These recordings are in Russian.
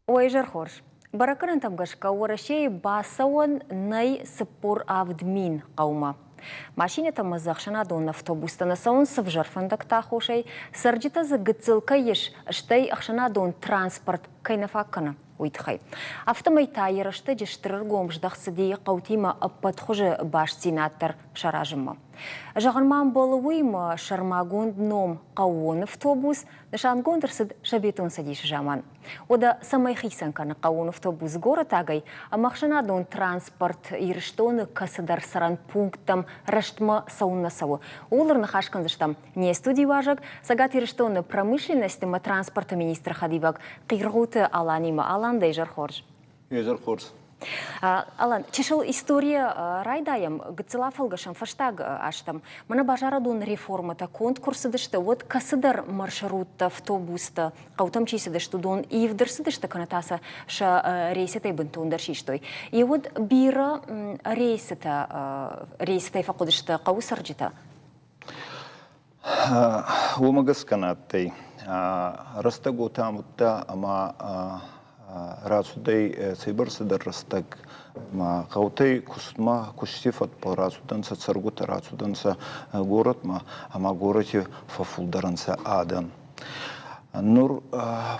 Ойжар хорш. Баракырын тамгашка орашей басауан най сыппор авдмин қаума. Машине тамазақшана дон автобустана саун сывжарфандакта хошей, сарджита за гыцылка еш, штай ахшана дон транспорт кайнафаккана. Уйтхай. Автомай тайырышты жештірір гомждақсыдей қаутима аппатхожы баш сенаттар шаражыма. Жағырман болуыйма шармагон дном қауын автобус, дашангондырсыд шабетон садиш жаман. Ода самай хисанканы қауын автобус город агай, а махшанадон транспорт ирштоны касыдар саран пунктам раштма сауна саву. Олар нахашканзыштам не студий важак, сагат ирштоны промышленностима транспорта министра хадивак, қирғуты аланима алан дейжар хорж. Ежар хорж. Алан, чешел история райдаем, гцелафалгашам фаштаг аштам. Мана бажарадун реформата конкурсы дышты, вот касыдар маршрутта автобуста, қаутам чейсі дышты дон, и вдырсы дышты канатаса ша рейсетай бынтундар шиштой. И вот бира рейсетай факудышты қау сарджита? Умагас канаттай. Растагу тамутта, ама Рацудай цейбарсыдар растак ма қаутай кусма куштифат по рацуданса царгута рацуданса город ма ама городе фафулдаранса адан. Нур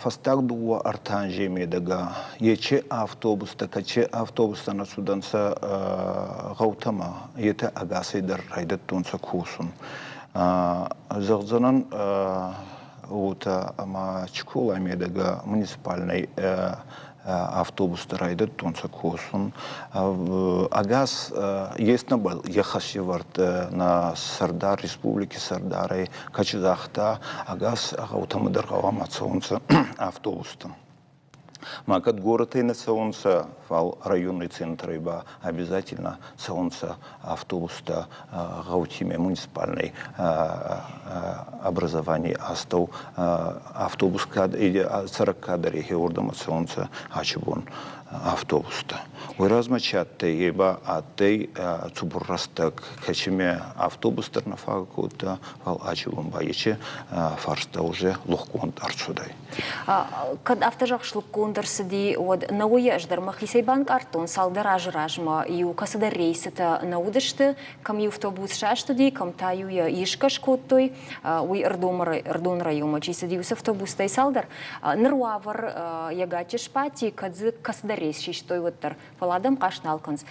фастак дуа артан жемедага ече автобус такаче автобуста на суданса қаутама ете агасайдар райдат тунса кусун. Загзанан Ута ама чкула медага муниципальный автобус райдет тонца косун. Агас есть набал яхашеварт на Сардар республики Сардары Качизахта агас аутомодергава мацонца автобустом. Макат город и на солнце фал районный центр ибо обязательно солнце автобуса гаутиме муниципальной образование астов автобус кад или 40 кадры геордома солнце ачибон автобуста. Вы размачатте ибо атей цубуррастак качиме автобус тернафакута фал ачибон баиче фарста уже лохконт арцудай. Кад автожак шлуккондарсыди от науя аждар махисей банк артон салдар ажражма и у касада рейсата наудышты кам ю автобус шаштуди кам таю я ишкаш коттой уй эрдон райома чисади ус автобус тай салдар нырвавар ягачеш пати кадзы касада рейс шиштой воттар фаладам кашналканс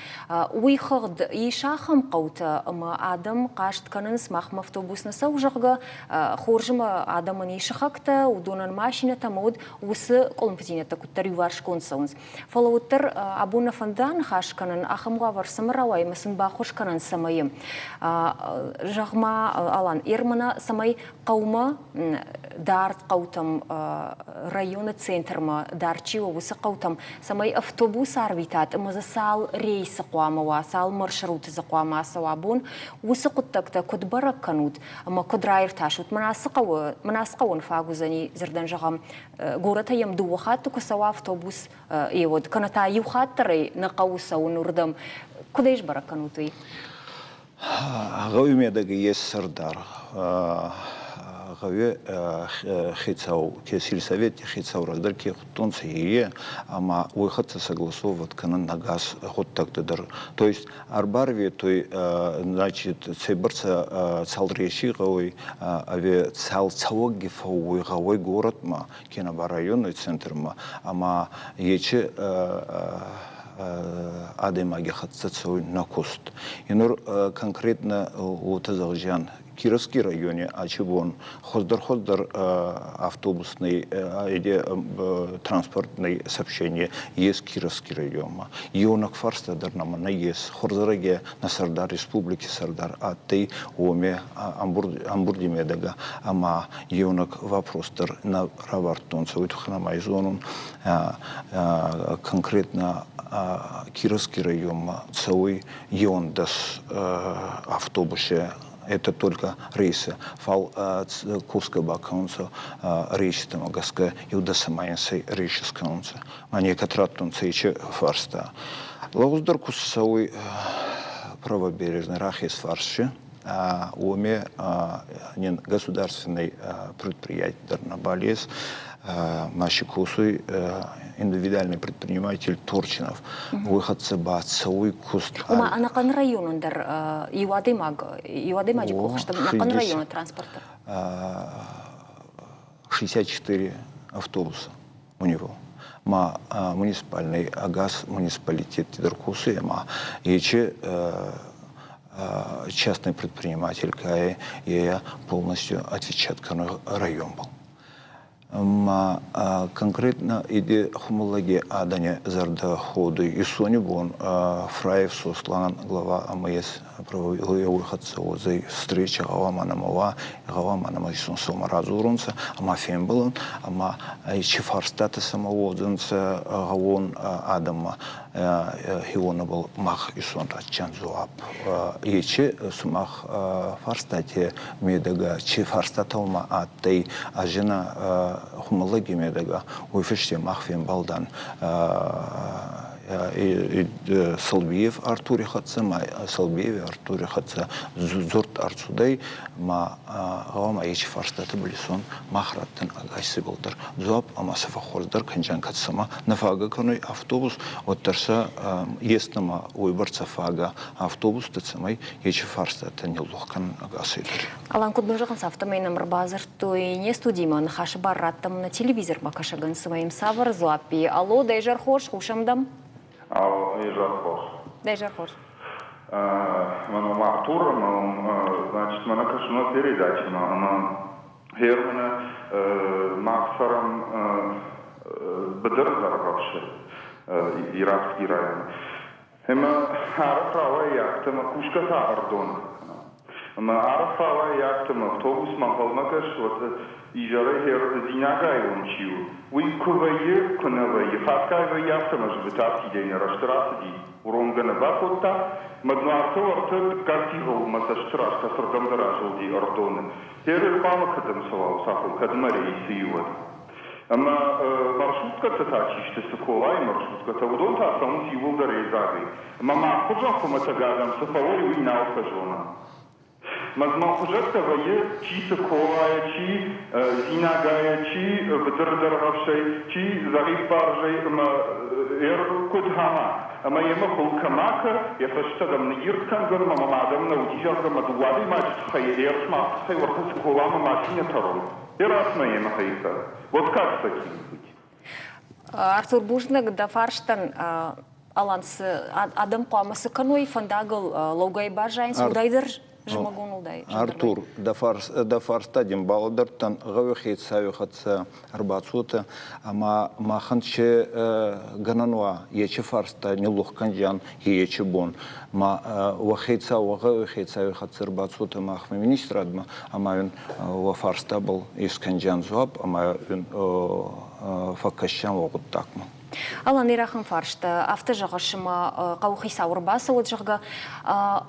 уй хагд и шахам каута ма адам каштканынс махма автобусна саужага хоржма адамын ишахакта удонан машина тамод усы колмпзинета куттар юварш консаунс. Фалауттар абуна фандан хашканан ахамга вар самаравай масын бахошканан самайым. Жахма алан ирмана самай қаума дарт қаутам района центрма дарчио усы қаутам самай автобус арвитат маза сал рейсы қуамава сал маршруты за қуамаса вабун усы куттакта кудбарак канут ама кудрайр ташут манасқауын фагузани зердан жагам город аям дуахат кусава автобус и вот каната юхаттары на кауса унурдам кудайш баракануты. Гауимедаги есть Сардар. Гаве хитсау ке сельсовет хитсау рагдар ке хутонцы ие ама уйхатса согласовывать канан на газ ход так-то дар. То есть арбарве той значит цейбарца цалреши гавой аве цалцавоги фауй гавой город ма кена районный центр ма ама ече адемаги хатсацой на кост. Инур конкретно утазалжан Кировский районе, Ачибон, хоздер автобусный или транспортный сообщение есть Кировский район. Ионок фарста дарнамана есть хорзараге на Сардар республики Сардар, а ты оме амбурдимедага, ама ионок вопрос на равартонца уйтханамай зону конкретно Кировский район целый иондас автобусе. Это только рейсы. Фал Курская бакунца рейсы там агаска юда самайнсы рейсы скаунца. А некоторые тунцы еще фарста. Лауздор кусауй правобережный рахис фарши. уме государственный предприятие на Балес, Машикусуй, индивидуальный предприниматель Турчинов, выходцы Бацауй Куст. Ума, а на каком районе он Юадымаджи кухо, что на каком районе транспорта? 64 автобуса у него. Муниципальный агаз, муниципалитет Тидеркусы, и частный предприниматель, я полностью отвечает на район был. Конкретно иди хумология адане зарда ходу и сони бон Фраев Сослан глава АМС провел выходца за встреча Гаваманамова Гаваманамайсон сома разурунца Фем был Чефарстата самоводенца Гавон Адама Хиона был мах и сон Чанзуап сумах фарстате медага Чефарстаталма атей ажена хумология медага уйфеште махфем балдан Салбиев Артуре хатса, Салбиев Артуре хатса, Зурт Арцудай, Гавама Ечи Фарстата Блисон, Махраттен Агайси Болдар, Зуап Амасафа Хордар, Канджан Катсама, Нафага Каной автобус, от Тарса Естнама Уйбарца Фага, автобус Тацамай Ечи Фарстата Нилухкан Агасидер. Алан Кудбунжахан Сафтамейном Рбазар, то и не студима, Хаша Бараттам на телевизор Макашаган своим Савар Зуапи. Алло, Дайжар Хош, Хушамдам. Дайжар Хош. Артур, значит, мы на передаче, на Германа, Максаром, Бедерзаровши, иракский район. Арфава яхтама Кушката Ардон. Арфава яхтама автобус Махалмакаш, вот Ижара Хер Зинягай Унчиу. Уйкувае, Кунавае, Хаскай яхтама Жбитавки день Раштраси, Уронгана Бакота, Маднартор Картиго Масаштраш, Касардамдаражи Ардон. Хер Палакадам Савал Саху, Кадмари Сиюат. Маршрутка татачиште сухова и маршрутка тавудон тасам сивул да резаги. Мама хужа хуматагадам сафавой уйнал кажона. Мазма хужата вае чи сухова чи зинагая чи бдырдыргавшай чи зариф баржай эр кудхама. Ама ема хулкамака я фаштагам нирткан гар мамадам наудижагам адуади мачт хайер шмат хай варху сухова мамашиня тарон. Вот как с таким быть? Артур Бужнак да фарштан аланс адам памасы каной фандагал логай бажайнс удайдыр жмагон удай. Артур да фарстадим балдартан гавихит савихатса арбацута ама маханче ганануа ече фарста нилух канжан ече бон вахитса вагавихит савихатса арбацута махме министрадма ама він вафарста был из канжан зуап ама він факкащан вагут такма. Алан ирахын фаршта автожағышыма қауқи сауырбасы от жағға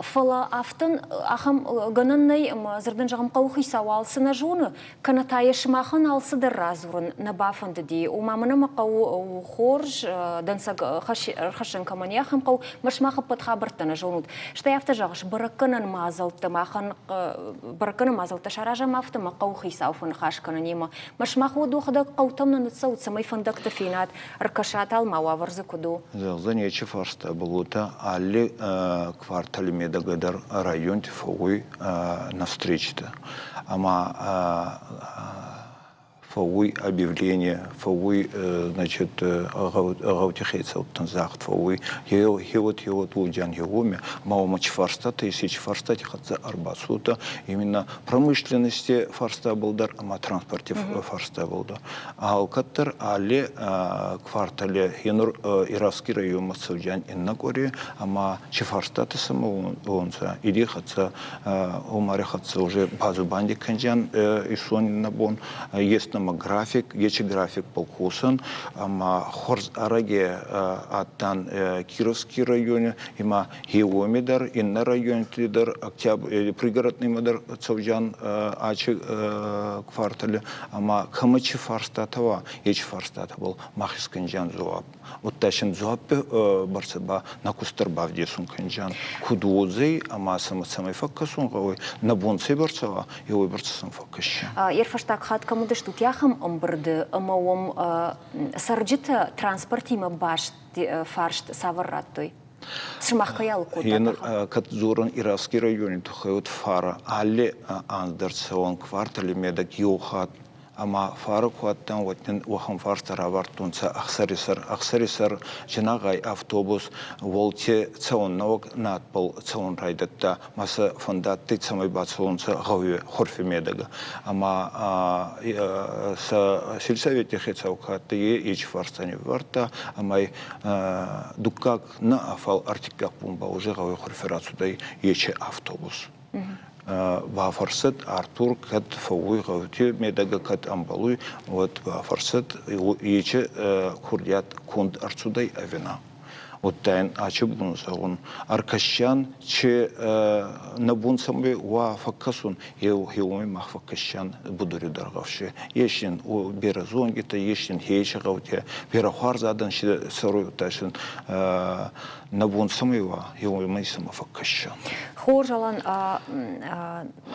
фала автын ахам ғаныннай зірдің жағым қауқи сауалсына жоны канатайы шымақын алсыдыр разурын на бафынды дей. Умамына мақау хорж дансаг қашын камане ахам қау машмақы патха бірттіні жонуд. Штай автожағыш біріккінін мазылты мақын біріккінін мазылты шаражам авты мақауқи сауфын қашқыны нема. Машмақы одуқыда қаутымны нүтса ұтсамай фындықты финат Ркашатал мауаварзы куду. Занятие фарста было-то, али квартале медагадар район фауй на встрече-то. Ама фауй объявление, фауй, значит, гаутихейца вот танзахт, фауй, хевот уджан хевоме, маумач фарста, тысяч фарста тихатся арбасута, именно промышленности фарста болдар, ама транспорте фарста болдар. А алкаттар али квартале хенур иравский район мацавджан иннакори, ама чефарста-то самоонца, иди хатца, умаре хатца уже базу банди канджан, ишон набон, есть конечно, график, ечи график полкусан, ама хорз араге аттан Кировский районе, има Геомидар, инна район тидер, Октябрь, пригородный мидар Цовжан, ачи квартале, ама камачи фарстатова, ечи фарстата был махисканжан зуаб. Вот тащин зуабе барсаба на кустарбав десун канжан. Кудуозей, ама самый факкасун гавой, на бонце барсава, и ой барсасан факкаща. Ерфаштак хат камуды штут яхам омбрды, амаом сарджита транспорт има баш фаршт саварраттой. Шмахкаял куда-то. Кат зоран Иравский район, тухают фара, алле андерсон квартале медак юхат. Ама фара кваттан ватен вахам фарстара вартунца ахсарисар жинагай автобус волте цаун навок надпол цаун райдатта маса фондатты цамай бацаунца гаве хорфе медага. Ама с сельсовете хецаукаты ич фарстани варта, амай дукак на афал артикак пумба уже гаве хорферацу дай ече автобус. Вафарсет Артур кат фауи гавти медага кат амбалуй вот вафарсет ече курдят кунд арцудай авина. Вот тайн ачебун сагун аркашян че набун самбе ва факкасун еуми мах факкашян будури даргавши. Ешин у беразонгита ешин хейче гавти берахарзадан ши сару ташин набун самева еуми сама факкашян. Хоржалан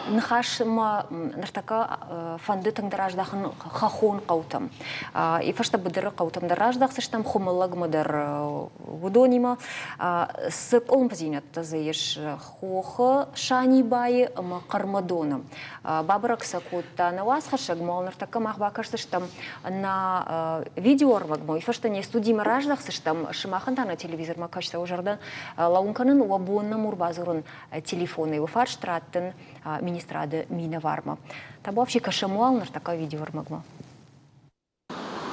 нахашма нартака фанды таңдараждахын хахон қаутам. И фашта бідірі қаутам дараждах сыштам хомылаг мыдар удонима. С олмпазинат тазаеш хохы шани байы ма кармадоном. Бабырак сакутта на вас хашаг мал нартака махбакаш сыштам на видеорваг мой. Фашта не студима раждах сыштам шимаханда на телевизор макашта ужардан лаунканын уабуынна мурбазырын телефоны его фарштраттен министрады Минаварма. Табовчи кашамуал нартака видеормагма.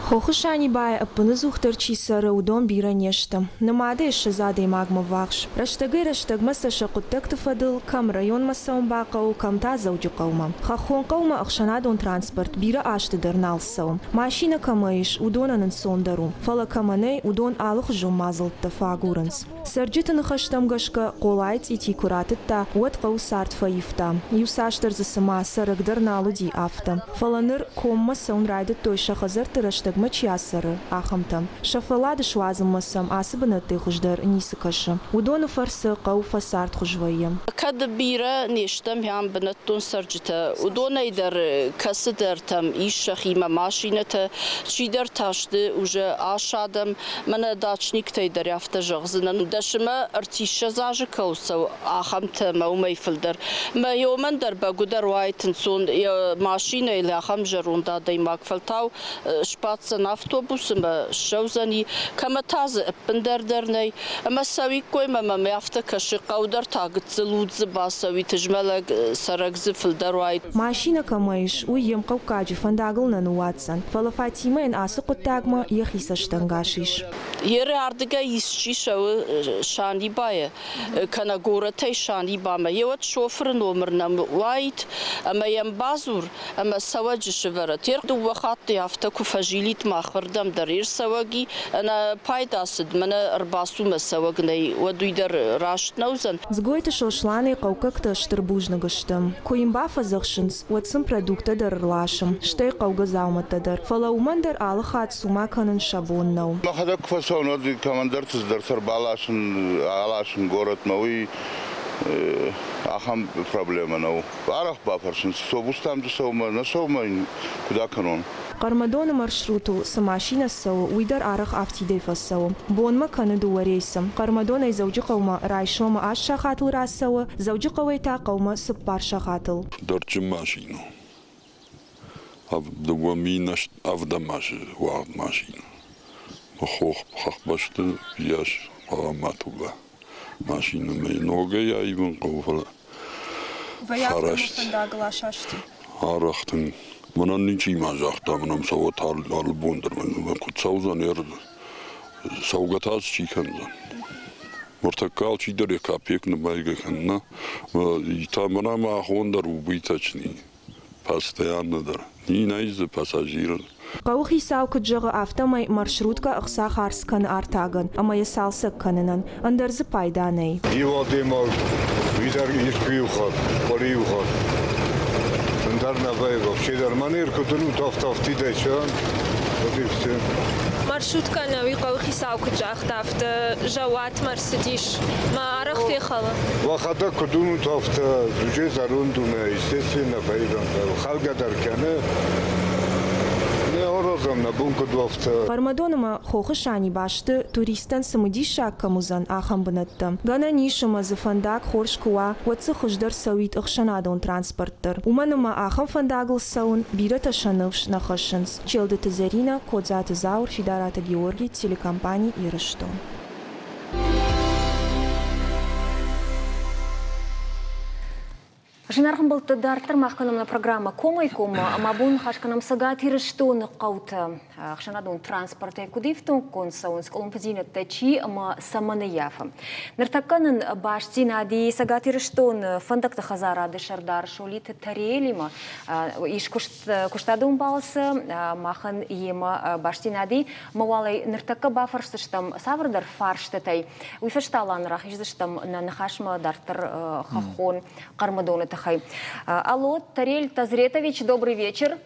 Хохушани бай апны зухтарчи сары удон бира нешта. Намады еще задай магма вахш. Раштагма саша куттак фадыл, кам район масаум бақау, кам та зауджу қаума. Хахон қаума ақшанадон транспорт бира ашты дырнал саум. Машина камаиш удонанын сондару. Фала каманей удон алых жум мазылтта фагуранс. Сарджитын хаштамгашка қолайц ити куратытта, уат қау сарт фаифта. Юсаштар засыма сарык дырналу ди афта. Фаланыр комма саун райды тойша хазырты раштаг мачиасары ахамтам. Шафалады швазым масам асыбына ты хуждар нисыкашы. Удоны фарсы қау фасарт хужвайым. Кады бира нештам ям бінаттон сарджита. Удона идар касыдар там ишах има машината. Чидар ташды уже ашадам. Мана дачник тайдар яфта жағзынан. Дашыма артиша зажы каусау ахамта маумай фылдар. Ма йомандар багудар вайтын сон машина или ахам жарунда даймак фалтау шпац автобусыма шаузани каматазы пендердерней ама сави койма мафта каши қаудар тагытзы лудзы басави тижмалаг сарагзы филдарвай машина камаиш уем қауқаджи фандагылнан уатсан фала Фатимаен асы құттагма ехиса штангашиш Ері ардыга исчи шауы шани бая кана горатай шани бама еват шофер номернам уайт ама ям базур ама саваджи шевара терду вахатты афта куфажилит махвардам дарир саваги ана пайдасыд мана арбасу масавагнай вадуйдар рашт наузан Сгойты шошланы қауқакта штырбужнагыштым Коимба фазықшынс уатсын продукта дарырлашым штай қауға зауматтадар фала умандар алы хат сума канын шабоннау Соноди командар тыздар сар алашын город мауи ахам проблема нау. Арах бафаршын собус там жесаума насаумайн куда канон. Кармадоны маршруту с машина сау уйдар арах автидей фасау. Бонма канаду варейсам. Кармадона зауджи қаума райшома аш шахатыл расау, зауджи қауайта қаума сыппар шахатыл. Дорчы машину. Авдаминаш авдамаши вард машину. Хох башты яш аламатуга машина много я ивен қауфала арахтын мұнан ничи мажақта мұнам сауат албондыр мен құтсаузан ер саугатаз чиканзан мұртакал чидер екапекні байгаканна та мұнама ахондар убитачни постоянно, да. Не из-за пассажиров. Qawxi saw kujjaga avtomay marshrutka aqsa kharskan artagan, ama yasalsak kananan, andar zapaydanay. Ивадема, видар испиухат, пориухат. Андарна бай вообще дарманер, кудну тафти дайчан. Вот и все. Маршрутка нави qawxi saw kujjaq tafta jawat marsidиш. Ma araq fi khala. Вахада кудну тафта, жуже зарундуна, естественно, байдан. Халга даркана. Кармадонама хохышани башты туристан самудиша камузан ахам банатта. Гана нишама зафандак хоршкуа ватсы хуждар савит ахшанадон транспорттар. Уманама ахам фандагл саун бирата шановш нахашанс. Челда Тазарина, Кодзата Заур, Федерата Георгий, телекомпании Ирыштон. Жинархан был тадартер махканамна программа кома, амабун хашканам сагати рештон каута хшанадун транспорта кудифтун консаун сколумпазина тачи ама саманаяфа. Нартаканан башти нади сагати рештон фандакта хазара дешардар шолит тарелима иш куштадун балса махан ема башти нади мавалай нартака бафарштам саврдар фарштатай уйфешталан рахиждаштам на нахашма дартер хахон кармадона. Алло, Тарель Тазретович, добрый вечер.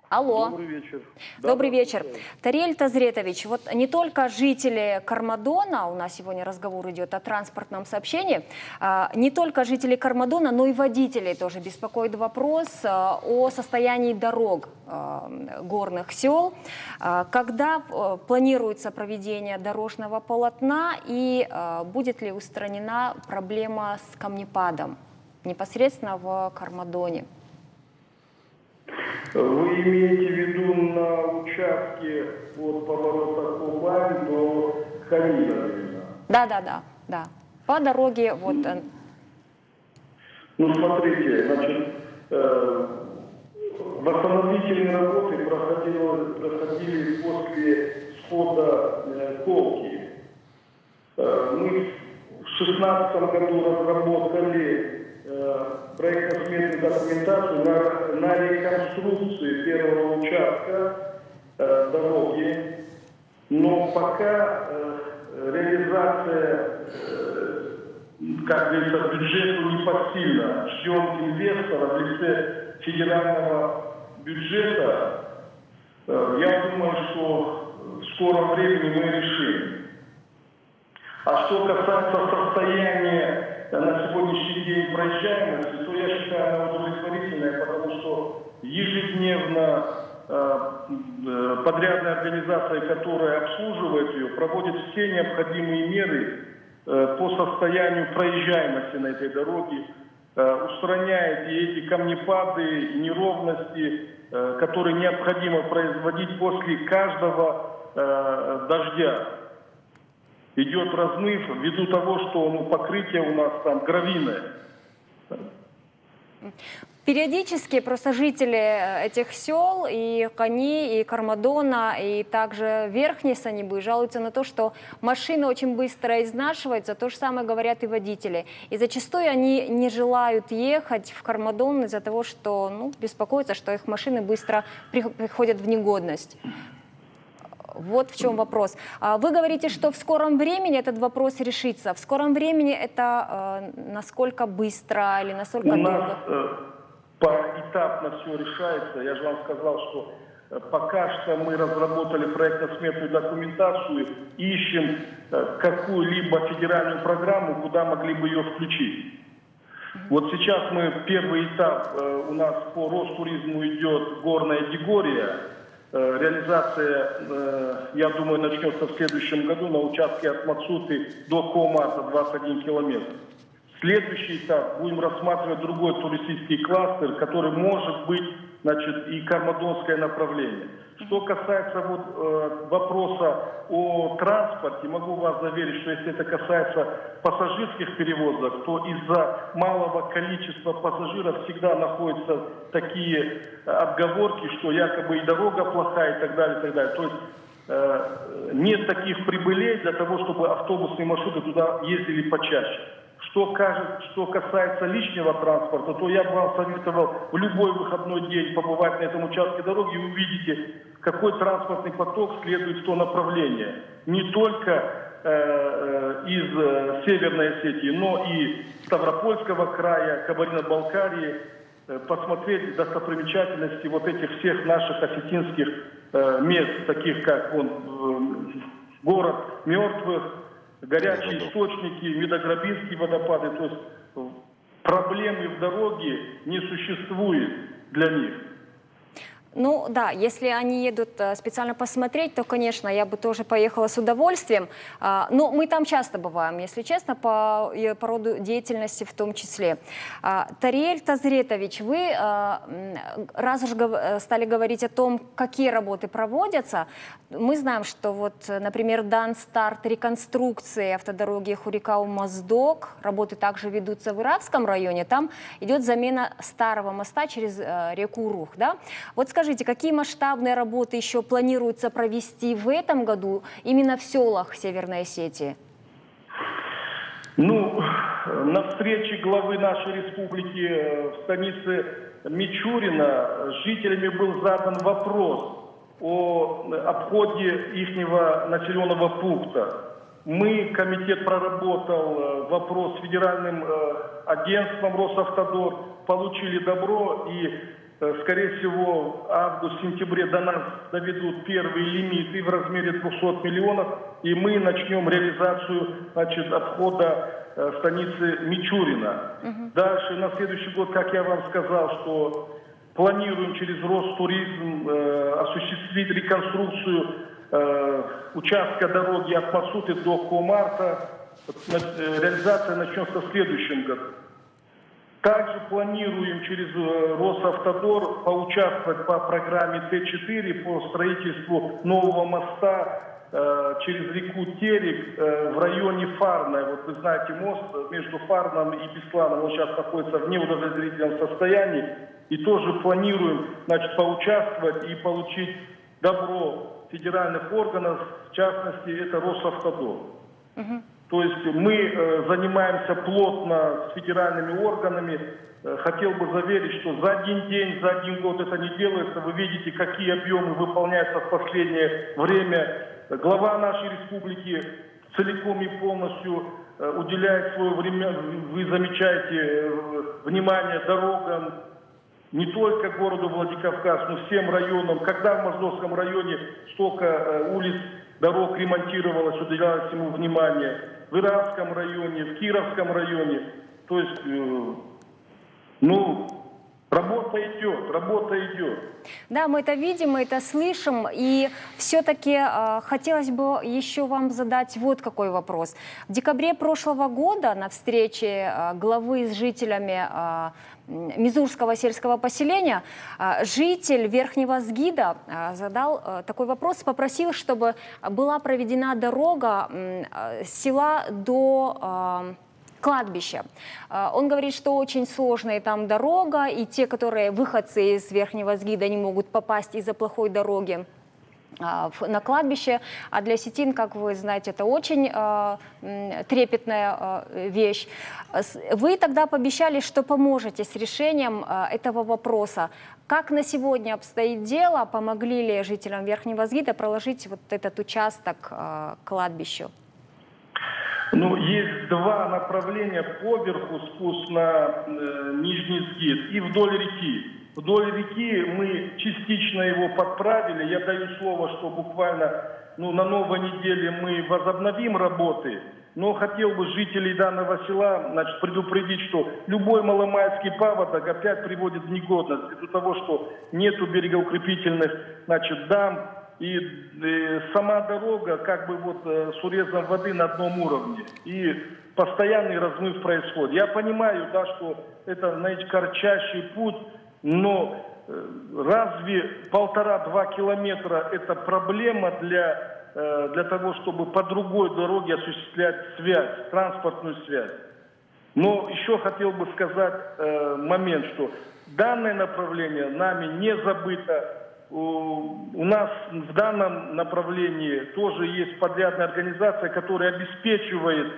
Алло. Добрый вечер. Добрый вечер. Тарель Тазретович, вот не только жители Кармадона, у нас сегодня разговор идет о транспортном сообщении, не только жители Кармадона, но и водителей тоже беспокоит вопрос о состоянии дорог горных сел. Когда планируется проведение дорожного полотна и будет ли устранена проблема с камнепадом непосредственно в Кармадоне? Вы имеете в виду на участке от поворота Кубань до Хамина? Да. По дороге вот. Ну, смотрите, значит, восстановительные работы проходили после схода Колки. Мы в 2016 году разработали проектно-сметную документацию на реконструкцию первого участка дороги, но пока реализация, как говорится, бюджету непосильна. Ждем инвестора в лице федерального бюджета. Я думаю, что в скором времени мы решим. А что касается состояния на сегодняшний день проезжаемости, то я считаю, она удовлетворительная, потому что ежедневно подрядная организация, которая обслуживает ее, проводит все необходимые меры по состоянию проезжаемости на этой дороге, устраняет и эти камнепады, неровности, которые необходимо производить после каждого дождя. Идет размыв ввиду того, что покрытие у нас там гравийное. Периодически просто жители этих сел, и Кани, и Кармадона, и также Верхней Санибы жалуются на то, что машины очень быстро изнашиваются. То же самое говорят и водители. И зачастую они не желают ехать в Кармадон из-за того, что беспокоятся, что их машины быстро приходят в негодность. Вот в чем вопрос. Вы говорите, что в скором времени этот вопрос решится. В скором времени это насколько быстро или насколько долго? У нас поэтапно все решается. Я же вам сказал, что пока что мы разработали проектно-сметную документацию, ищем какую-либо федеральную программу, куда могли бы ее включить. Вот сейчас первый этап у нас по Ростуризму идет горная Дегория. Реализация, я думаю, начнется в следующем году на участке от Мацуты до Комата 21 километр. Следующий этап будем рассматривать другой туристический кластер, который может быть, и кармадонское направление. Что касается вопроса о транспорте, могу вас заверить, что если это касается пассажирских перевозок, то из-за малого количества пассажиров всегда находятся такие отговорки, что якобы и дорога плохая и так далее, и так далее. То есть нет таких прибылей для того, чтобы автобусные маршруты туда ездили почаще. Что касается личного транспорта, то я бы вам советовал в любой выходной день побывать на этом участке дороги и увидите, какой транспортный поток следует в то направление. Не только из Северной Осетии, но и Ставропольского края, Кабардино-Балкарии, посмотреть достопримечательности вот этих всех наших осетинских мест, таких как город мертвых, горячие источники, Медограбинские водопады. То есть проблемы в дороге не существует для них. Ну да, если они едут специально посмотреть, то, конечно, я бы тоже поехала с удовольствием. Но мы там часто бываем, если честно, по роду деятельности в том числе. Тариэль Тазретович, вы, раз уж стали говорить о том, какие работы проводятся, мы знаем, что вот, например, дан старт реконструкции автодороги Хурикау-Моздок. Работы также ведутся в Иравском районе. Там идет замена старого моста через реку Урух. Да? Вот скажите, какие масштабные работы еще планируется провести в этом году именно в селах Северной Осетии? Ну, на встрече главы нашей республики в станице Мичурина жителями был задан вопрос о обходе ихнего населенного пункта. Комитет проработал вопрос с федеральным агентством Росавтодор, получили добро и, скорее всего, в август-сентябре до нас доведут первые лимиты в размере 200 миллионов, и мы начнем реализацию, обхода станицы Мичурина. Дальше, на следующий год, как я вам сказал, что планируем через Ростуризм осуществить реконструкцию участка дороги от Масуты до Комарта. Реализация начнется в следующем году. Также планируем через Росавтодор поучаствовать по программе Т4 по строительству нового моста через реку Терек в районе Фарна. Вот вы знаете, мост между Фарном и Бесланом, он сейчас находится в неудовлетворительном состоянии. И тоже планируем, поучаствовать и получить добро федеральных органов, в частности, это Росавтодор. То есть мы занимаемся плотно с федеральными органами. Хотел бы заверить, что за один день, за один год это не делается. Вы видите, какие объемы выполняются в последнее время. Глава нашей республики целиком и полностью уделяет свое время, вы замечаете, внимание дорогам, не только городу Владикавказ, но всем районам. Когда в Моздокском районе столько улиц, дорог ремонтировалось, уделялось ему внимание. В Иравском районе, в Кировском районе. То есть, работа идет. Да, мы это видим, мы это слышим. И все-таки хотелось бы еще вам задать вот какой вопрос. В декабре прошлого года на встрече главы с жителями Мизурского сельского поселения житель Верхнего Сгида задал такой вопрос, попросил, чтобы была проведена дорога с села до кладбища. Он говорит, что очень сложная там дорога, и те, которые выходцы из Верхнего Сгида, не могут попасть из-за плохой дороги на кладбище. А для осетин, как вы знаете, это очень трепетная вещь. Вы тогда пообещали, что поможете с решением этого вопроса. Как на сегодня обстоит дело? Помогли ли жителям Верхнего Сгида проложить вот этот участок к кладбищу? Есть два направления: поверху спуск на Нижний Сгид и вдоль реки. Вдоль реки мы частично его подправили. Я даю слово, что буквально на новой неделе мы возобновим работы. Но хотел бы жителей данного села предупредить, что любой маломайский паводок опять приводит в негодность из-за того, что нету берегоукрепительных дам. И сама дорога с урезом воды на одном уровне. И постоянный размыв происходит. Я понимаю, что это, кратчайший путь, но разве 1,5-2 километра это проблема для того, чтобы по другой дороге осуществлять связь, транспортную связь? Но еще хотел бы сказать момент, что данное направление нами не забыто. У нас в данном направлении тоже есть подрядная организация, которая обеспечивает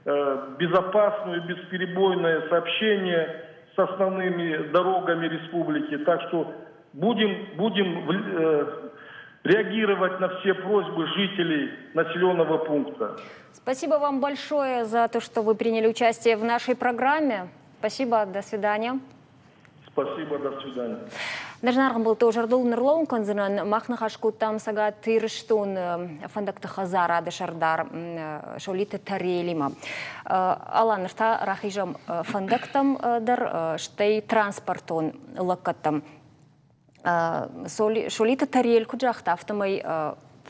безопасное, бесперебойное сообщение с основными дорогами республики. Так что будем реагировать на все просьбы жителей населенного пункта. Спасибо вам большое за то, что вы приняли участие в нашей программе. Спасибо, до свидания. Спасибо, до свидания. Нажнарган был тоже Ардул Нерлоун, конзенан махнахашку там сага тырштун фандакта хазара дешардар шолита тарелима. Алан рта рахижам фандактам дар штей транспортон лакатам. Шолита тарель куджахта автомой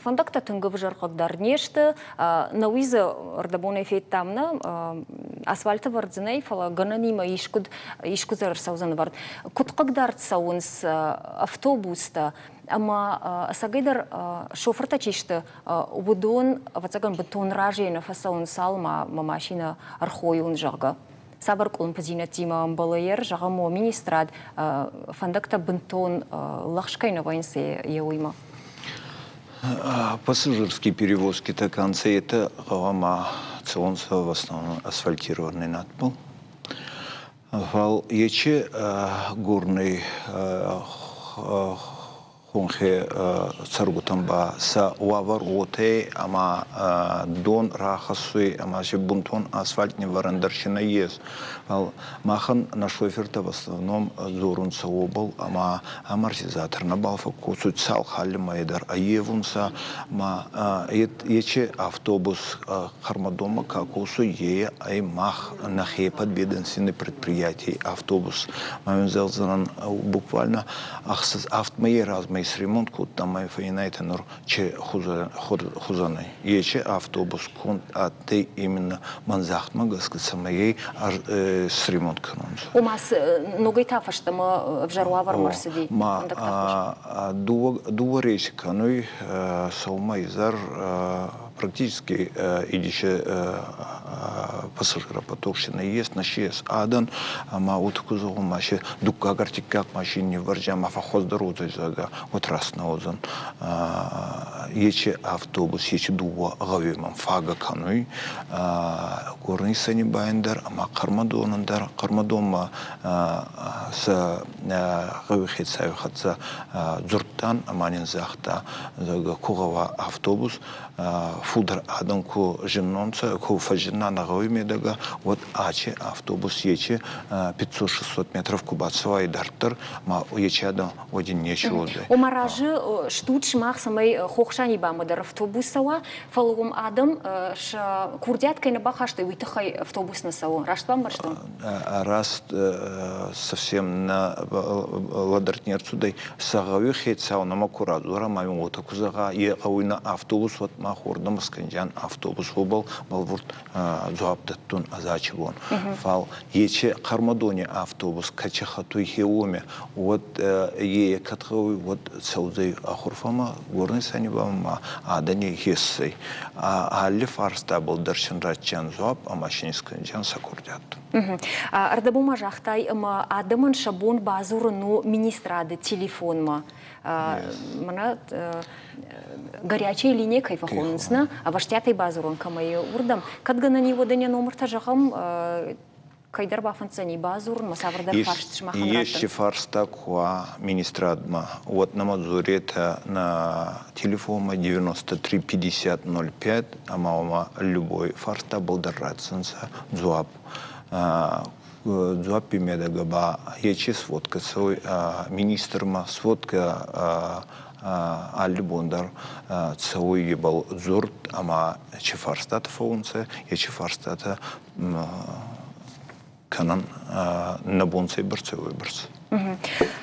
фандакта тунгов жаркогдар нешты науиза ардабон эффект тамна асфальта вардзиней фала гананима ишкузар саузан вард куткогдар саунс автобуста ама сагайдар шоферта чишты убудон вацаган бетон ражена фасаун салма машина архоюн жага сабар кулын позинатима балайер жагамо министрад фандакта бентон лахшкайна вайнсе еуима. Пассажирские перевозки до конца это гавама целонса в основном асфальтированный надпол. Вал ече горный хунхе царгутамба са уавароте ама дон рахасуй ама же бунтон асфальтный варандарщина есть. Махан на шоферта в основном зорунса обал ама амортизатор на балфа кусуть сал хали майдар аевунса ма ече автобус хармадома какусу е ай мах на хепад беденсины предприятий автобус мамзелзан буквально автомой размей с ремонт кут там май фейнайтенор че хузаны ече автобус кун а ты именно манзахтма гаскаса моей с ремонт канонс. У нас ногой тафаш там в жаруавар марсиди. Ма дуа рейси каной саумайзар практически идище пассажира потокщина есть на шесть адан ама уткузу маши дукка гартикак машине варджама фахоз дорозой зага вот раз на озан ече автобус ече дуа гавимам фага каной горный сани байндар ама кармадома с гавихет савихатса зуртан аманин захта зага кугава автобус фудер адан ку женонца ку фажина на гавимедага вот аче автобус ече 500-600 метров кубацева и дартер ма ече адан один нечего. Умаражи штуч мах самой хохшани бамадар автобусова фалугум адам ш курдят кайна бахашты витахай автобус на сау раштам марштам. Раз совсем на ладартнерцудай сагавы хетсау на макурадура мами вот кузага и ауина автобус вот махурдам сканджан автобус обал малвурт зуабдаттун азачивон фал ече кармадоне автобус качахатуй хеоме вот е катхауй вот саузей ахурфама горный санибама адани хессей алли фарста был даршин рачан зуаб а машине сканджан сакурдят. Ардабума жахтай ма адаман шабон базурну министрады телефонма. Мана горячая линия кайфахонсна, а ваштятой базурон камай урдам. Кадгана него дня номер тажахам кайдар бафанцани базур масаврдар фарш шмахан. Есть фарш таква министрадма. Вот на мадзурета на телефоне 93 50 05, а мама любой фарста был дарраценса зуаб. Зуапи медагаба ече сводка свой министрма сводка Альбондар свой ебал зурт ама чефарстат фаунце и чефарстата канан на бонце берцевой берц.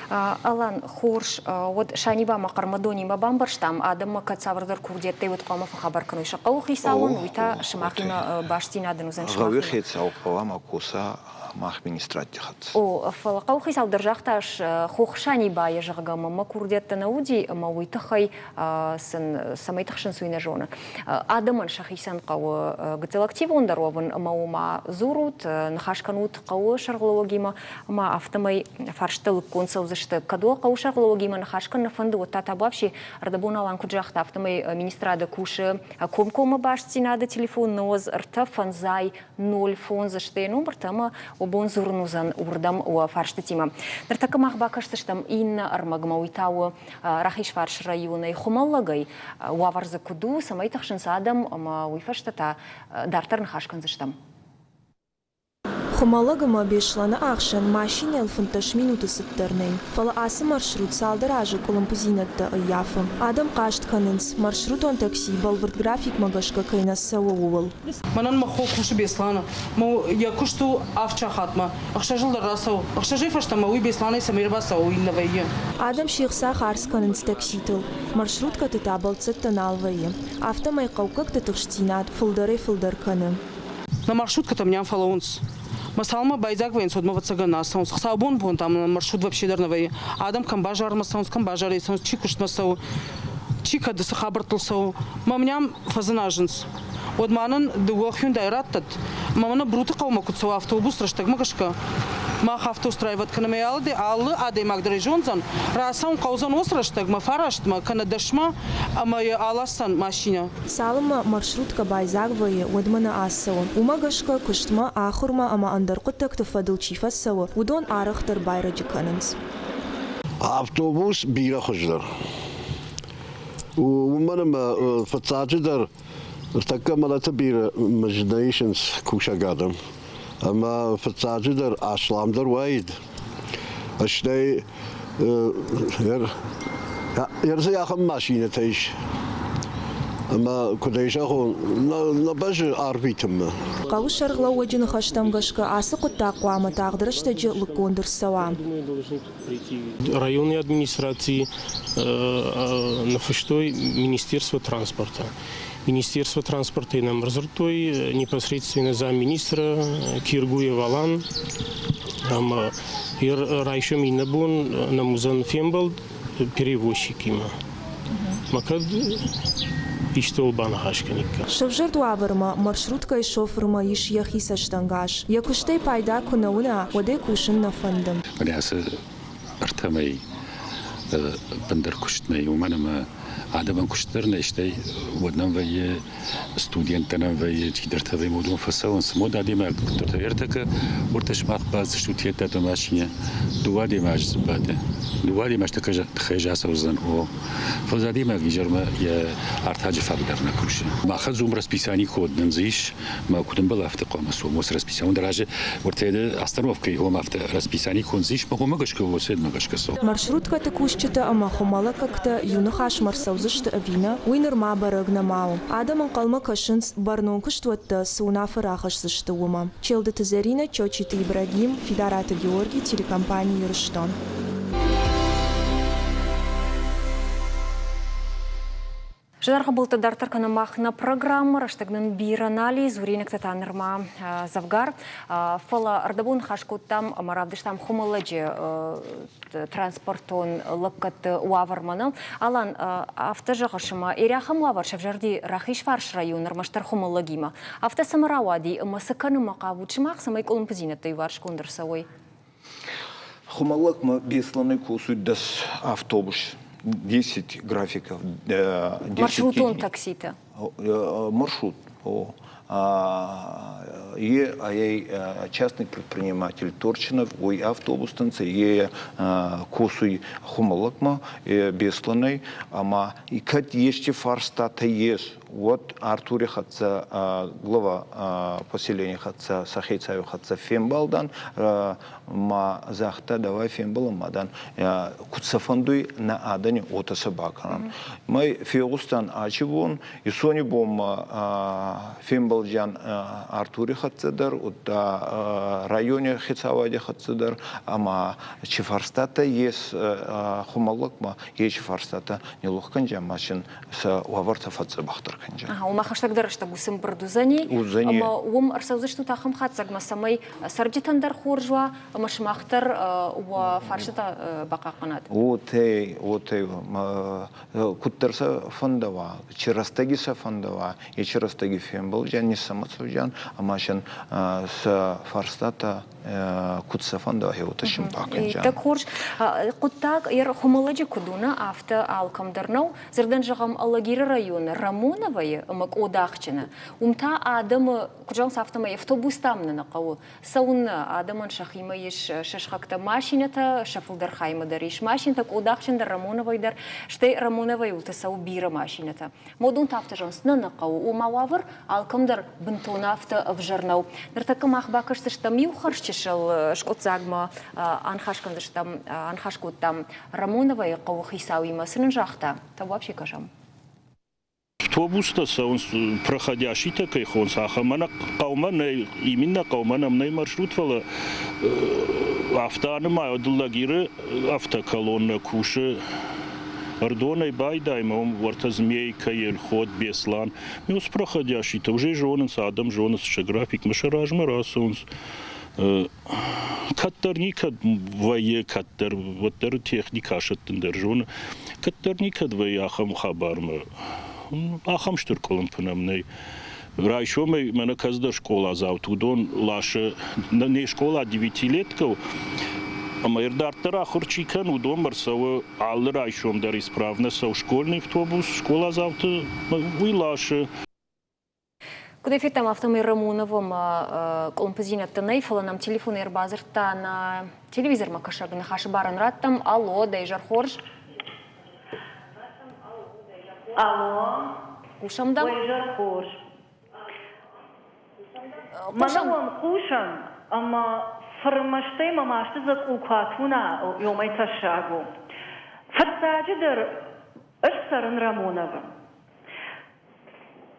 Алан хорш вот шаниба макармадони мабамбарш там адам кацаврдар курдетте вот кама хабар каной шакау хисаун уита шмахина баштина денузен шмахина. Гавихет сау кама куса администрация хатс. О, фалакаухи салдержахташ хохшани бая жагама макурдетта науди мауитахай сын самайтахшин суйна жона. Адаман шахисан кау гателактива ондарован маума зурут нахашканут кау шарглогима ма автомай фарштыл консаузышты кадо кау шарглогима нахашкан нафанду татабавши ардабуна ланкуджахта автомай министрада куши комкома башти надо телефон ноз рта фанзай 0 фон заште номер тама обон зурнузан урдам у фарштетима. Нартака махбакашташтам инна армагмауитау рахиш фарш района и хумаллагай уаварза куду самайтахшин садам ама уйфаштата дартарн хашкан заштам. Хумаллагама бешлана ахшан машина элфунташ минуты сыттерней. Фала асы маршрут салдаражы колумпузинатта аяфа. Адам кашт канынс маршрут он такси балвард график магашка кайна сауувал. Манан махо куши беслана. Ма я кушту авча хатма. Ахшажыл расау. Ахшажи фаштама уй беслана самирбасау иннавайе. Адам шихса харс канынс такситыл. Маршрутка тытабал цыттаналвайе. Автомай каукак тытыштинат фылдары фылдар каны. На маршрутка там ням фалаунс. Масалма байзак вен содма вацагана саунс хсабон бон там маршрут вообще дарновый адам камбажар масаунс камбажар саунс чикуш масау чика да сахабартылсау мамням фазанажынс вот манын дуохюн дайраттат мамана бруты каума кутсау автобус раштаг магашка мах автоустраиват канамеалды аллы адей магдражонзан расаун каузан осраштаг мафараштма канадашма амая аласан машина салма маршрутка байзагвае удмана асау умагашка куштма ахурма ама андаркутак тфадыл чифасау удон арахтар байраджиканынс автобус бира хождар уманама фацадждар така малата бира imaginations кушагадам أما فتاجدر أسلام در وايد أشتى يرزي أخم ماشينة تيش أما كديش أخو نبج أربيتم قاوش شرغلا وجن خشتم غشكا أسق التقوى ما تقدرش تجي لكوندر سوا районной администрации нафаштой Министерство транспорта. Министерство транспорта и нам разортой непосредственно замминистра Киргуя Валан, райшо минабун намузан фембал перевозчики. Макад иштол банахашканика. Шевжер дуаварма маршрутка и шоферма иш яхиса штангаш. Якуштей пайда кунауна воде кушин на фандам. Валяса артамай бандер куштнай уманама عدم كشتر نشتي ودنا في ستودينتنا في تقدر في موضوع فسوون سمود عادي ما كنت تغيرتك ورتش ما باز شوتيات تماشية دوادي ما جزباته دوادي ما اشتكى تخيج سوزن هو فزادي ما جيجر ما يا ارتاج فقدرنا كل شيء ما خذوا رسبيساني كود نمزيش ما كنت بلا افتقوا مسو مس رسبيسان درجة ورتيده استروفكي هو ما افت رسبيساني كونزيش ما هو ما قشكو وسد ما قشكسو маршрутка такушчата ама хомала какта юнахаш марсаузышты авина уйнер ма барагна мау адамын калма кашынс барнон кыштуатта суна фарахаш сышты ума челды тезерина чочити Ибрагим Федората Георгий телекомпания Рыштон. Ждарха был тадартар канамах на программа, раштагнан бир анализ, уринек татанерма завгар. Фала ардабун хашкут там, маравдыш там хумаладжи транспортон лапкат уаварманал. Алан автожахашма, иряхам уавар шавжарди рахиш фарш район, армаштар хумалагима. Автосамаравади, масакану макавучмах, самай колумпузина ты варш кундерсовой. Хумалак мы бесланы кусут дас автобус. 10 графиков. 10 маршрут он такси-то? Маршрут. Ей частный предприниматель Торчинов, ой автобус-станция, ей косуй хумалакма, бесланый, ама и как еще фарстата есть. Вот Артуре хатса глава поселения хатса Сахейцаю хатса Фембалдан, ма захта давай Фембалам мадан кутсафандуй на адане ота собакан. Мы феустан ачивон и сони бом Фембалджан Артуре хатсадар, от районе Хицаваде хатсадар, ама чифарстата есть хумалакма, есть чифарстата нелохкан джамашин с уаварта фатсабахтар. ханжа. Ума хаштагдыр что гусым бардузани. Узани. Ум арсаузы что тахам хатсаг масамай сарджитандар хуржва, машмахтар уа фаршита бакаканат. Отей, куттерса фондова, чирастагиса фондова, и чирастаги фембл, жан не самоцужан, а машин с фарстата кутса фондова, и вот ещё паканжа. Так хурж, куттак ер хумаладжи кудуна авто алкамдарнау, зердан жагам аллагир районы Рамоновой мак одахчина. Умта адам куджан сафтама автобус тамна нақау. Саун адаман шахима еш шашхакта машината, шафулдар хайма дариш машин, так одахчин дар Рамоновой дар, штай Рамоновой улта сау бира машината. Модун тафта жансна нақау. Умававр алкамдар бинтона авто вжарнау. Дар такам ахбакашта штам юхаршчишал шкотзагма анхашканда штам анхашкут там Рамоновой қау хисауи масрын жахта. Та вообще кажам. Автобус-то он проходящий такой хон сахамана каумана именно каумана мной маршрут вала автоаны одлагиры автоколонна куши Ордоной байдаймом варта змейка елхот беслан мюс проходящий-то уже жонен садом жонен график машаражма расунс Каттерника двое каттер вот der техника шаттендер жона Каттерника двое ахам хабарма Ахам штурколом пнамней. Раньше мы казда школа завтудон лаша не школа 9-летков. А мы дартера хурчикан удон марсава ал раньше дар исправно сау школьный автобус школа завту вы лаша. Куда фитам автомой Рамоновым композина тенейфала нам телефон эрбазерта на телевизор макашаг на хашбаран раттам алло дайжар хорж. Алло. Кушамдам? Уйжар хош. Манавам кушам, ама фармаштай мамашты за кукатуна йомай ташагу. Фатсаджидер ашсаран Рамонова.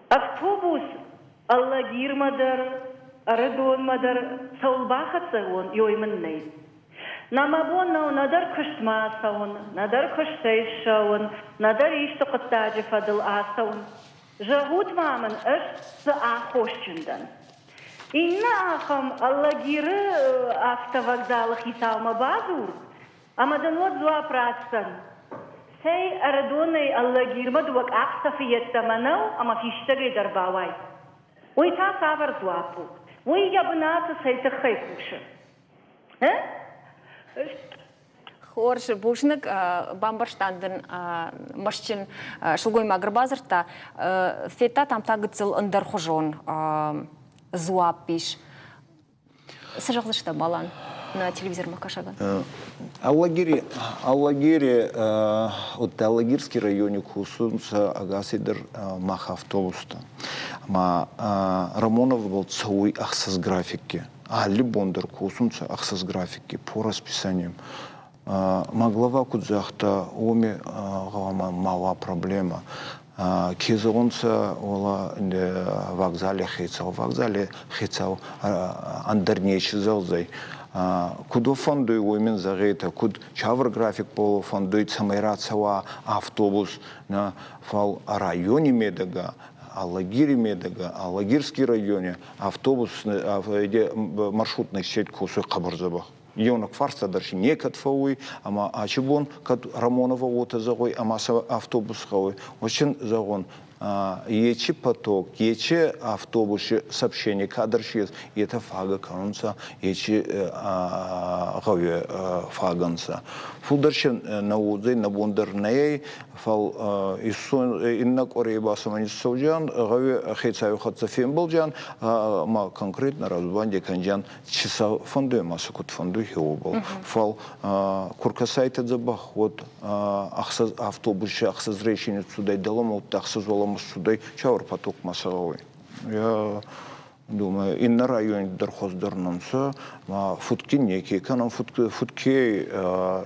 Автобус аллагир мадар, арадон мадар, саулбахатсагон йойманней. Намабонна надар кыштмасаун, надар кыштайшаун, надар иштоқаттажи фадыл асаун. Жагут мамын ыш сы ахошчындан. Инна ахам аллагиры автовокзалы хисалма базур, амадан вот зуа пратсан. Сей арадонай аллагирма дуак ахтафиеттаманау, ама фиштагай дарбавай. Ой та савар зуапу, ой ябыната сайтахай куша. Хорш бушник бамбарштандын машчин шулгой магрбазарта фета там тагыцыл ындар хожон зуапиш. Сажалышта балан на телевизор макашаган. Аллагири, от Аллагирский районе кусунца агасидер мах автобуста. Ма Рамонов был целый ахсас графики. Либондер кусунца ахсас графики по расписаниям. Маглава кудзахта оми мала проблема. Кезонца ола вокзале хицал андернейший залзай. Кудо фондуй уймен загейта, куд чавр график полу фондуй цамайрацава автобус на фал районе медага, Аллагири медага, Аллагирский районе автобус маршрутный сеть кусой кабарзабах. Йонок фарста дарши не катфауй, ама ачибон кат Рамонова вот загой, ама автобус хауй. Очень загон. Ечи поток, ечи автобусы сообщение кадрши, и это фага канца, ечи гаве фаганца. Фулдаршин на удей на бундерней, фал инна корейба самани сауджан, гаве хейцаю хатса фембалджан, ма конкретно разбанде канджан часа фонду масакут фонду хиобал. Фал куркасайта забах вот автобусы ахсазречение сюда далом вот ахсазволом судай чавр поток масовой. Я думаю, и на районе Дархоздернанца, футки некие, канам футки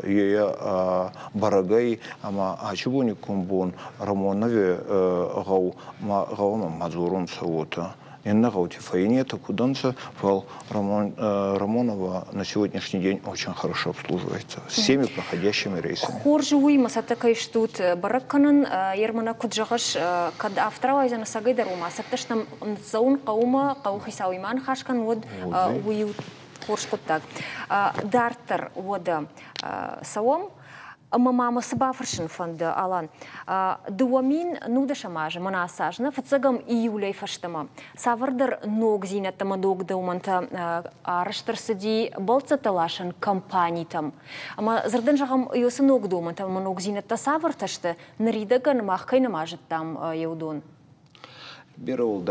ея барагай, ама ачубони комбон Рамонове гау мазурон савота. Иннагаути фаинета куданца фал Рамонова на сегодняшний день очень хорошо обслуживается с всеми проходящими рейсами. Хоржуй масатакай штут баракканан ермана куджагаш кад автора айзана сагайдар ума сатташнам заун қаума қаухи сауиман хашкан вот уил хоршкуттак дартер вода савом мама сабафршин фонды алан дуамин нудашамажа манасажна фацагам июлей фаштама савардар ног зинаттама дог дауманта араштарсади балцаталашан компанийтам ама зардан жагам йосы ног дауманта ног зинатта саварташты наридаган махкайна мажыттам еудон. Первое,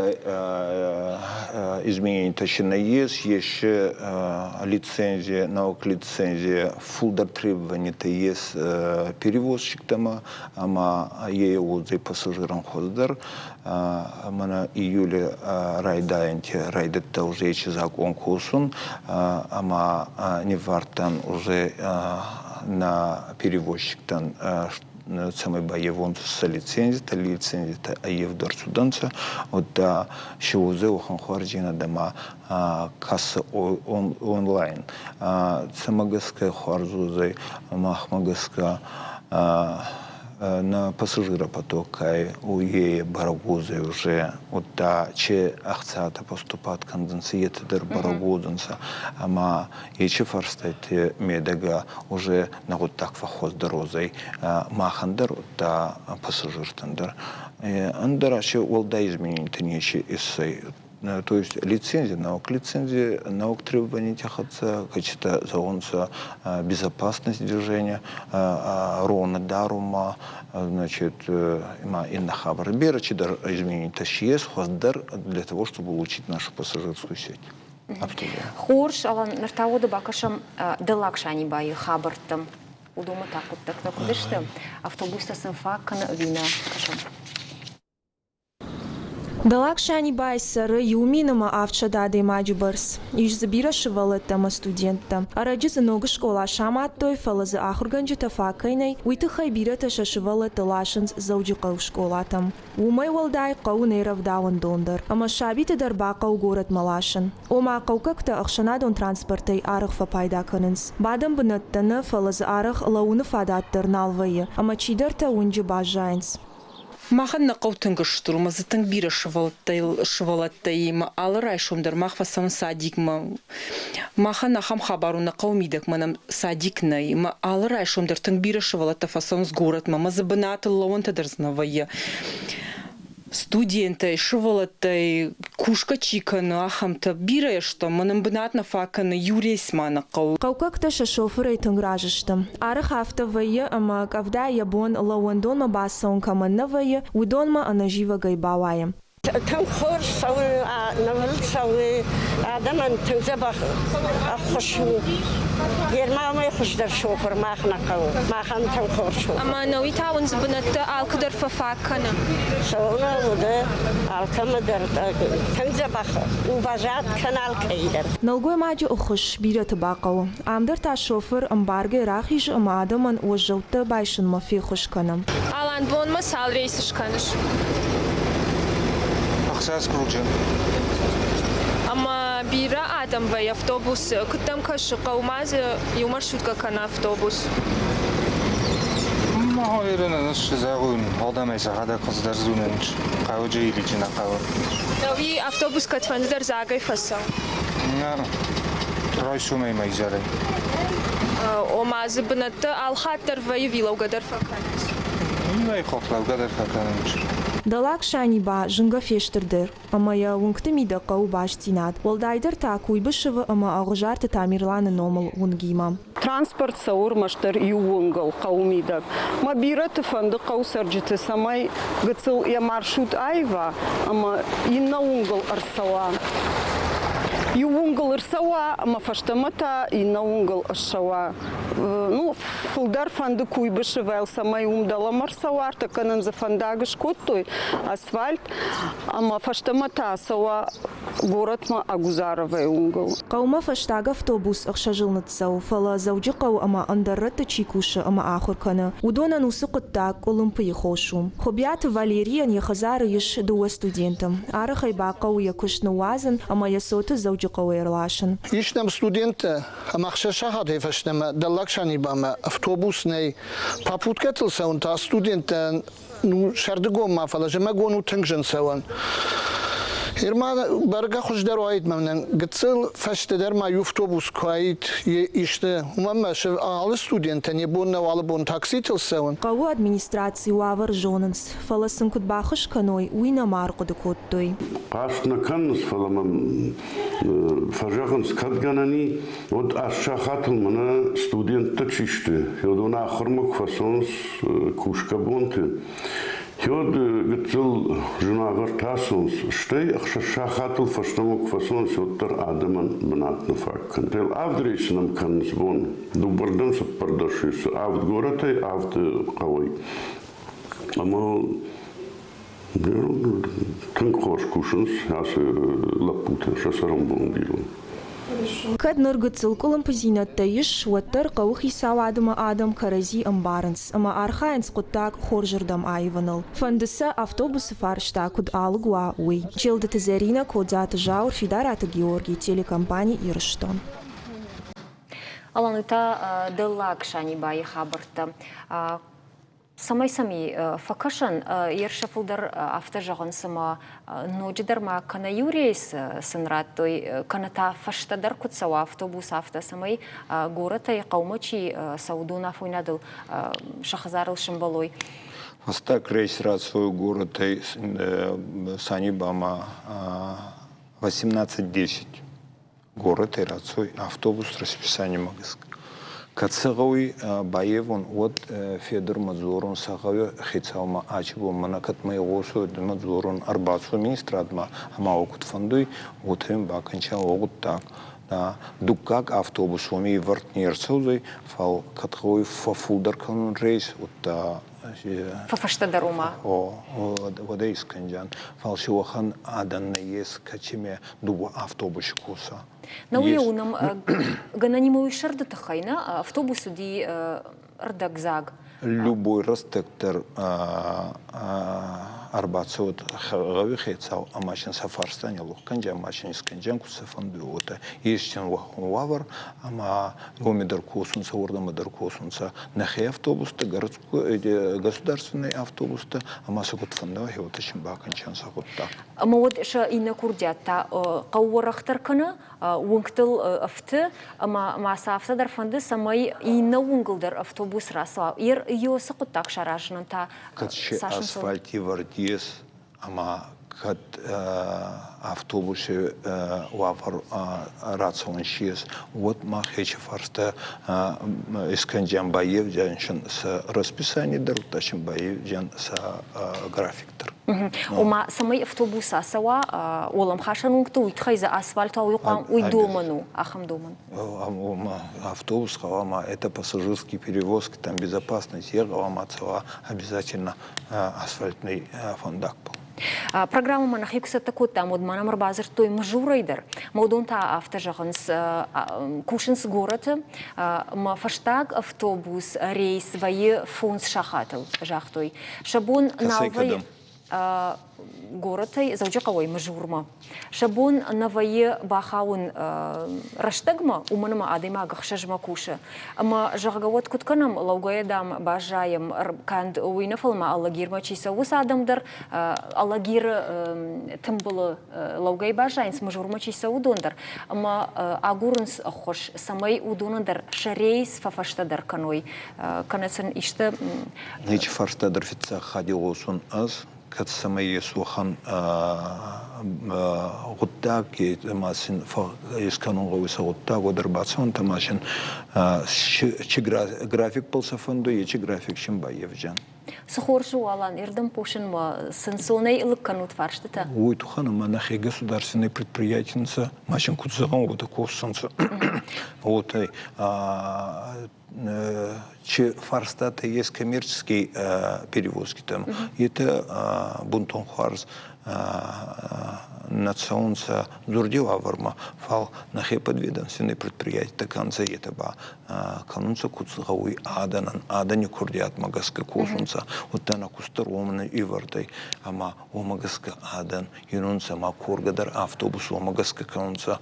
изменение точно есть лицензия, наук лицензия, фулдер требования, то есть перевозчик там, ама ей вот за пассажиром хоздер, мана июля райдет уже закон курсун, ама не вартан уже на перевозчик там самый боевой с лицензией, а евдор суданца, вот да, шоузе ухан хвардина дома касса онлайн, самогаска хварзузе, махмагаска на пассажиропотока у ей барагузы уже вот да че ахцата поступат конденсиет дер барагузанса ама ече фарстайте медега уже на вот так фахоз дорозой махандер да пассажиртандер андера че волда изменить нече иссей. То есть лицензия, наук требования тяхаться, качество заонца, безопасность движения, ровно дарума, значит, и на хабар бера, чидар изменить тащиес, хоздар для того, чтобы улучшить нашу пассажирскую сеть. Хорш, алан нартауды бакашам далакшани бай хабартам. Удома так вот так кудышты автобуста сынфакан вина кашам. Далак шани байсары юминама авча даде маджибарс. Иш забира шывалаттама студентта. Араджизы ногы школа шаматтой фалазы ахурганджи тафакайнай уйты хайбира таша шывалатты лашынс зауджи қау школатам. Умай валдай қау нейрав дауын дондар. Ама шабиты дарба қау город малашын. Ома қау какта ақшанадон транспортай арық фа пайда кынынс. Бадам бынаттаны фалазы арық лауны фадаттыр налвайы. Ама чидарта унджи бажайнс. Махан нақаутын гыштыру, мазытын бира шывалаттайма, алырай шомдар махфасан садикма. Махан нахам хабару нақаумидак манам садикнайма, алырай шомдар тын бира шывалатта фасан с городма, мазабынаты лауанта дарзнавая. Студентай, шывалаттай, кушка чиканы, ахамта бирая что, манам бынатна факаны юрейсма нақау. Қаукакта шоферай тынгражыштым. Арых автовая, ама кавда ябон лауандонма басаун каманнавая, удонма анажива гайбавая. تنخور سوي نمل سوي دائما تنزبخ خشو غير ما يخش در شوفر ما خنقو ما خن تنخور شو اما نوي تاون زبنت القدر ففاكنا سونا وده الكم در تنزبخ وبجات كنال كيدر نلقوا ماجي اخش بيرة تباقو عمدر تا شوفر امبارغي راخيش ام آدمان وجوت بايشن ما في خش کنم الان بون ما سال ريسش کنش أخساس كروجن. أما بيرا آدم ويا أوتوبوس كتم كشقة وماز يومرشوت كنا أوتوبوس. ما هو إيرنا نش زاغون آدم إيش هذا قصدر زوننش قاوجي اللي جنا قاو. لوي أوتوبوس كتفن در زاغي فسا. نعم. رايشو ما يجري. وماز بنت الخاطر ويا فيلو قدر فكانش. ما يخاطر قدر فكانش. Далак шани ба жынга фештірдір. Ама я унгты мида қау баш тинат. Волдайдыр та куйбышывы ама ағыжарты тамирланы номыл унгима. Транспорт саурмаштыр юунгал қаумидак. Ма бираты фанды қау сарджыты самай гыцыл я маршрут айва, ама инна унгал арсала. Юунгал арсала, ама фаштамата инна унгал аршала. Ну, фулдар фанды куйбышывал самай умдала марсалар, так анан за фандагыш коттой асфальт, ама фаштамата сала город ма агузаровый унгол. Қаума фаштаг автобус ақшажылнытсау, фала зауджи қау ама андаррата чикуша ама ахуркана. Удона нусы құттак олымпы ехошу. Хобят Валериян ехазары еш дуа студентам. Ара хайба қау якушны вазан, ама ясоты зауджи қау ерлашын. Ишнам студенты, ама ақшашахат ефашнама, даллакшани бама автобусный попуткатылса, он та студенты, ну, шардыгом мафала, жемагону тынгжен сауан. Ирма барга хуждар وايد ممنن قتل فشتدر ما يفتوبوس كويت يشته وما شف على ستودنت يبون وعلى بون تاكسي تلسون قوة администрации وافر جوننس فلسن كد باخش كنوي وينا مارقو دكوتوي قاسنا كنس فلما فرجخنس كدغناني ود اشخات من ستودنت تشيشته يودونا اخرمك فسونس كوشكابونت Хёд гцел жунагар тасунс штей ахшахатул фаштамук фасунс оттар адаман бнатна факкан тел авдриснам канс бон дубардам саппардашис авд горатай авд қавай ама тынқош кушунс асы лапута шасарам бон дилу Кад ныргыцыл кулым пызинат таиш, уаттар қаухи савадыма адам карази амбарынс, ама архайнс құттак хоржырдам айваныл. Фандыса автобусы фаршта куд алгуа уй. Челды тезерина кодзаты жаур Фидарата Георгий, телекомпания Ирштон. Аланута дыллак шани бай хабарта. Самай-сами факашан ершафылдар автожағын сама ноджидар ма кана юрейс сынрат той каната фаштадар кутсава автобус авто самай горатай қаумачи саудуна фойнадыл шахазарыл шымбалой. Астак рейсрацию горатай санибама 18:10. Город и рацой автобус расписание магазин. Кацагауи Баевон от Федор Мадзорон Сагауи Хицаума Ачбо Манакат Майосу Мадзорон Арбацу министрадма Амаокут Фандуй Утем Баканча Огуттак да Дукак автобус уми вартнерцузой фал Катгауи Фафулдар Канун рейс от Фафаштадарума. Вода исканджан. Фалшивахан адан наес качиме дуба автобус куса. На уяунам гананимовый шардата хайна автобусу ди рдакзаг. Любой растектор арбацот хагави хецау амашин сафарстане лухканджа амашин исканджан кусафанду ота ещен вавар ама гомидар косунца ордамадар косунца нахе автобуста городской государственный автобуста амаса кутфанда хеваташин баканчан сахутта. Ама вот ша ина курдята кауарахтар кана унгтыл авты ама маса автодар фанды самай ина унгылдар автобус расла ер ёсы куттак шарашнын та асфальти вардиес ама кад автобусе вафар рацион шиес вот махече фарста исканджан баев жаншин с расписание даруташин баев жан с графиктер. Ома самай автобуса сава олам хашан унгту уйтхайза асфальта уйқам уйдоману ахам доман. Автобус хавама это пассажирский перевозки там безопасность егавама цава обязательно асфальтный фондак был. Программа манахикуса такой там от манамар базар той мажурайдер. Маудонта автожагынс кушинс город ма фаштаг автобус рейс вае фунс шахатыл жахтой. Шабун навай городай заучакавой мажурма. Шабун навае бахаун раштагма уманама адема гахшажма куша. Ама жагавот кутканам лаугаедам бажаем канд уйнафалма аллагирма чиса ус адамдар аллагир тымбылы лаугай бажайнс мажурма чиса удондар. Ама агурынс хош самай удондар шарейс фафаштадар каной. Канацен иште нече фаштадар фица хадиосун аз кат самай сухан غطاء كي ماسين فيسكنون غويس غطاء ودرباتون تماشين شي график полсафанду и чи график шимбаев жан. Сухоршу алан ирдам пошен ма сенсоней илканут фарштата. Ой тухана манахи государственной предприятница машин кутзаган вот такого солнца. Вот че фарстата есть коммерческие перевозки там. Это бунтон харс национца зурдила варма фал нахе подведомственные предприятия таканца етаба канунца куцгауи адани курдиат магаска кошунца уттана кустаромна ивардай ама омагаска адан юнунца ма кургадар автобус омагаска канунца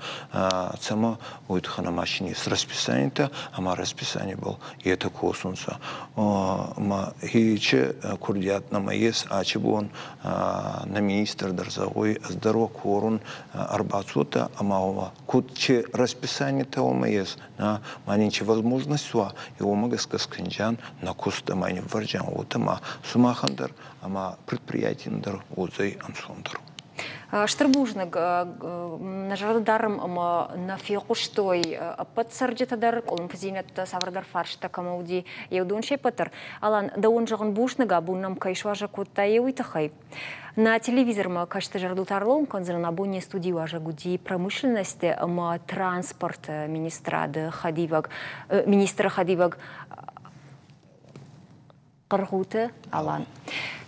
цама уйтхана машине с расписанием ама расписание был ета косунца ма хиче курдиат на маес ачебон на министр дарзагой здоров корун арбацута амаова кутче расписание того маес на манинче возможность суа его магаска сканджан на куста мани варджан утама сумахандар ама предприятиендар озай ансондар. Штырбужныг нажардарым на фиқуштой подсарджетадар колумпазинетта саврадар фаршта камауди еудуншей патыр. Алан даун жағын бушныга буннам кайшважа кутта еуитахай. На телевизор кашты жардутарлоун конзерна буне студию ажагуди промышленности транспорт министра Хадиваг Qarğuты алан.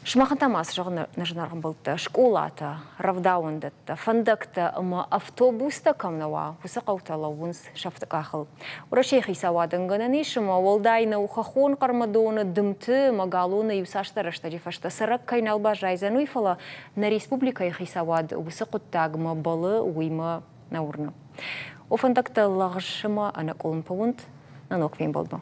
Шмахантамас жағын нажынарғын болты. Школата, равдауындатты, фандакты, автобуста камнава, хусы қауталауынс шафты қақыл. Урашей хисавадың гынаны шыма, олдайны ухахон қармадуыны дымты магалуны юсаштарышта жефашта сырак кайналба жайзану ифала на республика хисавад усы құттагымы балы уймы наурны. О фандакты лағышыма ана колын пауынт на ноквен болду.